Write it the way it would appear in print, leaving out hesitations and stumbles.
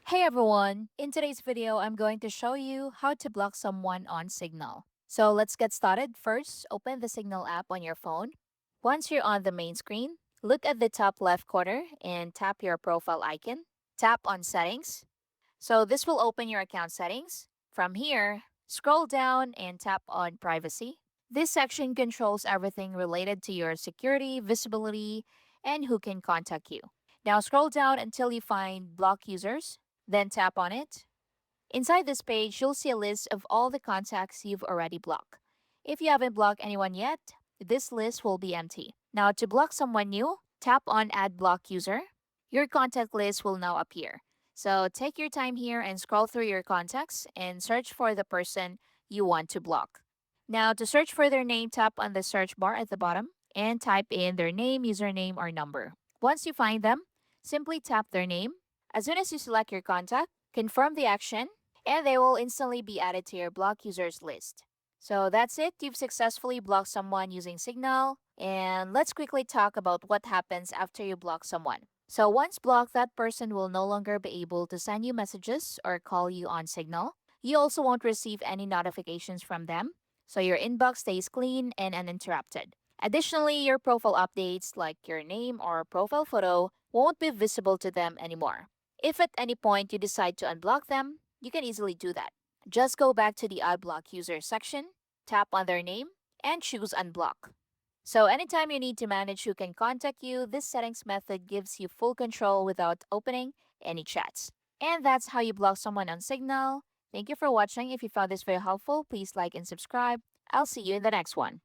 Hey everyone! In today's video, I'm going to show you how to block someone on Signal. So let's get started. First, open the Signal app on your phone. Once you're on the main screen, look at the top left corner and tap your profile icon. Tap on Settings. So this will open your account settings. From here, scroll down and tap on Privacy. This section controls everything related to your security, visibility, and who can contact you. Now scroll down until you find Block Users, then tap on it. Inside this page, you'll see a list of all the contacts you've already blocked. If you haven't blocked anyone yet, this list will be empty. Now to block someone new, tap on Add Block User. Your contact list will now appear. So take your time here and scroll through your contacts and search for the person you want to block. Now to search for their name, tap on the search bar at the bottom and type in their name, username, or number. Once you find them, simply tap their name. As soon as you select your contact, confirm the action, and they will instantly be added to your block users list. So that's it. You've successfully blocked someone using Signal. And let's quickly talk about what happens after you block someone. So once blocked, that person will no longer be able to send you messages or call you on Signal. You also won't receive any notifications from them, so your inbox stays clean and uninterrupted. Additionally, your profile updates like your name or profile photo won't be visible to them anymore. If at any point you decide to unblock them, you can easily do that. Just go back to the unblock user section, tap on their name, and choose unblock. So anytime you need to manage who can contact you, this settings method gives you full control without opening any chats. And that's how you block someone on Signal. Thank you for watching. If you found this very helpful, please like and subscribe. I'll see you in the next one.